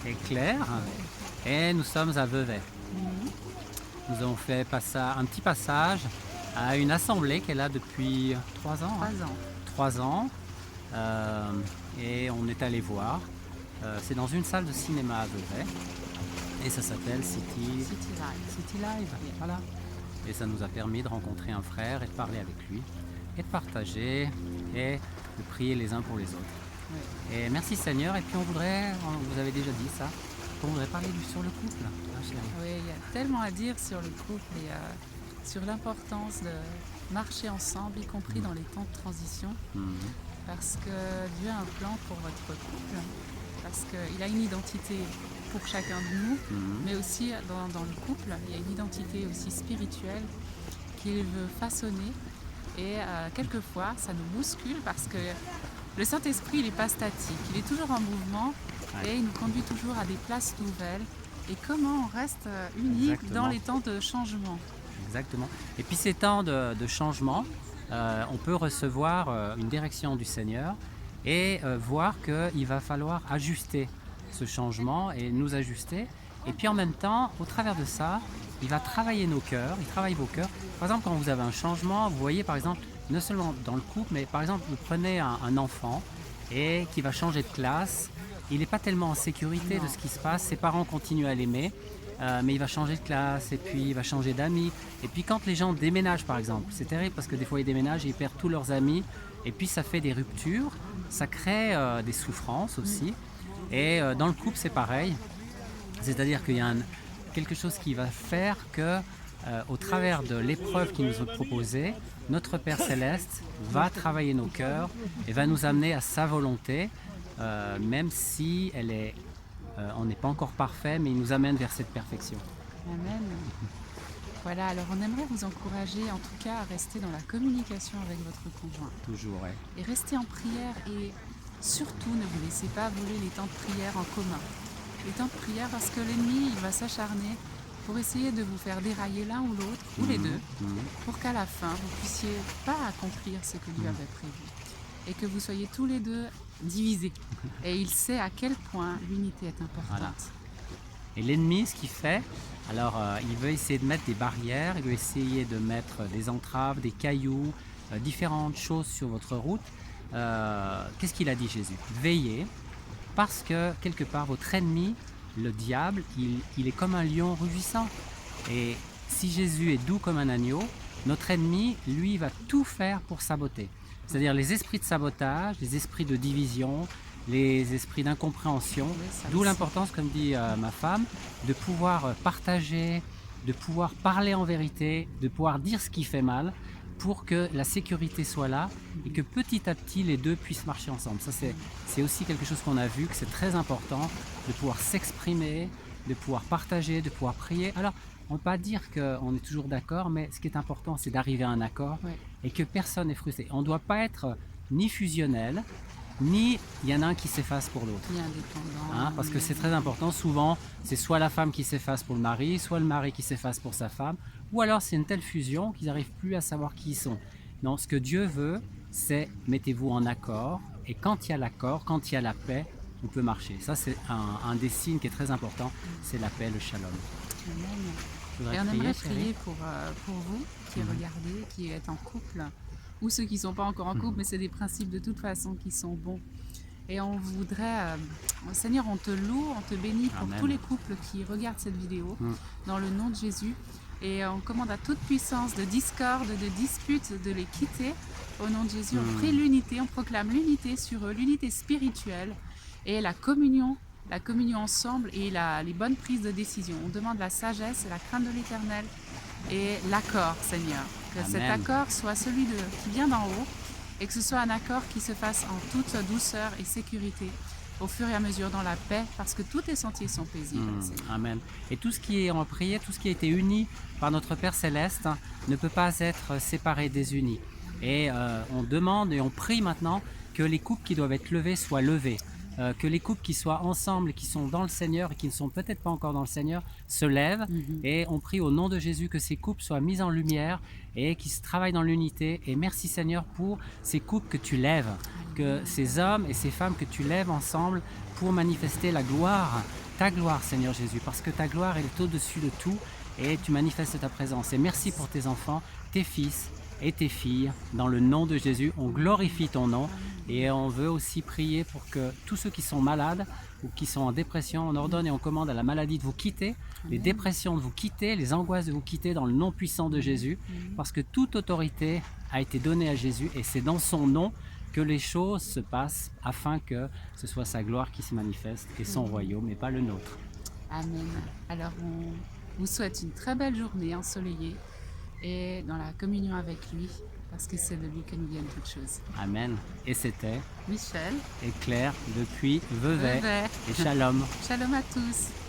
et Claire. Et nous sommes à Vevey. Mhm. Nous avons fait un petit passage à une assemblée qui est là depuis 3 ans. 3 ans. 3 ans. Euh, et on est allé voir. C'est dans une salle de cinéma à Vevey. Et ça s'appelle City Life. City Live. Yeah. Voilà. Et ça nous a permis de rencontrer un frère et de parler avec lui. Et de partager et de prier les uns pour les autres. Oui. Et merci Seigneur. Et puis vous avez déjà dit ça, on voudrait parler sur le couple. Hein, chérie. Oui, il y a tellement à dire sur le couple et sur l'importance de marcher ensemble, y compris dans les temps de transition, Mhm. parce que Dieu a un plan pour votre couple, parce qu'il a une identité pour chacun de nous, Mhm. mais aussi dans le couple, il y a une identité aussi spirituelle qu'il veut façonner. Et quelquefois, ça nous bouscule parce que le Saint-Esprit, il n'est pas statique, il est toujours en mouvement et il nous conduit toujours à des places nouvelles. Et comment on reste unique Exactement. dans les temps de changement. Exactement. Et puis ces temps de changement, on peut recevoir une direction du Seigneur et voir qu'il va falloir ajuster ce changement et nous ajuster. Et puis en même temps, au travers de ça, il va travailler nos cœurs, il travaille vos cœurs. Par exemple, quand vous avez un changement, vous voyez par exemple, non seulement dans le couple, mais par exemple, vous prenez un enfant et qui va changer de classe, il n'est pas tellement en sécurité de ce qui se passe, ses parents continuent à l'aimer, mais il va changer de classe et puis il va changer d'amis. Et puis quand les gens déménagent par exemple, c'est terrible parce que des fois ils déménagent et ils perdent tous leurs amis et puis ça fait des ruptures, ça crée des souffrances aussi. Et dans le couple c'est pareil, c'est-à-dire qu'il y a quelque chose qui va faire que au travers de l'épreuve qui nous est proposée, notre Père Céleste va travailler nos cœurs et va nous amener à sa volonté, même si on n'est pas encore parfait, mais il nous amène vers cette perfection. Amen. Voilà, alors on aimerait vous encourager en tout cas à rester dans la communication avec votre conjoint. Toujours, ouais. Et rester en prière et surtout ne vous laissez pas voler les temps de prière en commun. Les temps de prière parce que l'ennemi il va s'acharner pour essayer de vous faire dérailler l'un ou l'autre, ou les deux, pour qu'à la fin vous puissiez pas accomplir ce que Dieu avait prévu. Et que vous soyez tous les deux divisés. Et il sait à quel point l'unité est importante. Voilà. Et l'ennemi, ce qu'il fait, alors il veut essayer de mettre des barrières, il veut essayer de mettre des entraves, des cailloux, différentes choses sur votre route. Qu'est-ce qu'il a dit Jésus? Veillez, parce que quelque part votre ennemi, le diable, il est comme un lion rugissant. Et si Jésus est doux comme un agneau, notre ennemi, lui, va tout faire pour saboter. C'est-à-dire les esprits de sabotage, les esprits de division, les esprits d'incompréhension. Oui, ça D'où aussi. l'importance, comme dit ma femme, de pouvoir partager, de pouvoir parler en vérité, de pouvoir dire ce qui fait mal pour que la sécurité soit là et que petit à petit les deux puissent marcher ensemble. Ça c'est aussi quelque chose qu'on a vu, que c'est très important de pouvoir s'exprimer, de pouvoir partager, de pouvoir prier. Alors, on ne peut pas dire qu'on est toujours d'accord, mais ce qui est important, c'est d'arriver à un accord Ouais. et que personne n'est frustré. On ne doit pas être ni fusionnel, ni il y en a un qui s'efface pour l'autre. Ni indépendant. Hein, parce que c'est très important, souvent c'est soit la femme qui s'efface pour le mari, soit le mari qui s'efface pour sa femme, ou alors c'est une telle fusion qu'ils n'arrivent plus à savoir qui ils sont. Non, ce que Dieu veut, c'est mettez-vous en accord, et quand il y a l'accord, quand il y a la paix, on peut marcher. Ça c'est un des signes qui est très important, c'est la paix, le shalom. Amen. Tu voudrais Et on aimerait chérie? prier pour vous qui regardez, qui êtes en couple, ou ceux qui ne sont pas encore en couple, mais c'est des principes de toute façon qui sont bons. Et on voudrait, Seigneur, on te loue, on te bénit pour Amen. tous les couples qui regardent cette vidéo, Mm. dans le nom de Jésus. Et on commande à toute puissance de discorde, de dispute, de les quitter. Au nom de Jésus, on prie l'unité, on proclame l'unité sur eux, l'unité spirituelle et la communion ensemble et les bonnes prises de décision. On demande la sagesse et la crainte de l'Éternel et l'accord, Seigneur. Que Amen. cet accord soit celui qui vient d'en haut et que ce soit un accord qui se fasse en toute douceur et sécurité au fur et à mesure dans la paix, parce que tous tes sentiers sont paisibles. Seigneur. Amen. Et tout ce qui est en prière, tout ce qui a été uni par notre Père Céleste ne peut pas être séparé, désuni. Et on demande et on prie maintenant que les couples qui doivent être levés soient levés. Que les couples qui soient ensemble, qui sont dans le Seigneur et qui ne sont peut-être pas encore dans le Seigneur, se lèvent. Et on prie au nom de Jésus que ces couples soient mis en lumière et qu'ils se travaillent dans l'unité. Et merci Seigneur pour ces couples que tu lèves, que ces hommes et ces femmes que tu lèves ensemble pour manifester la gloire ta gloire, Seigneur Jésus, parce que ta gloire elle est au-dessus de tout et tu manifestes ta présence. Et merci pour tes enfants, tes fils et tes filles. Dans le nom de Jésus, on glorifie ton nom et on veut aussi prier pour que tous ceux qui sont malades ou qui sont en dépression, on ordonne et on commande à la maladie de vous quitter, les dépressions de vous quitter, les angoisses de vous quitter dans le nom puissant de Jésus, parce que toute autorité a été donnée à Jésus et c'est dans son nom que les choses se passent afin que ce soit sa gloire qui se manifeste et son royaume et pas le nôtre. Amen. Alors on vous souhaite une très belle journée ensoleillée et dans la communion avec lui, parce que c'est de lui que nous viennent toutes choses. Amen. Et c'était Michel, et Claire depuis Vevey Vevey. et Shalom. Shalom à tous.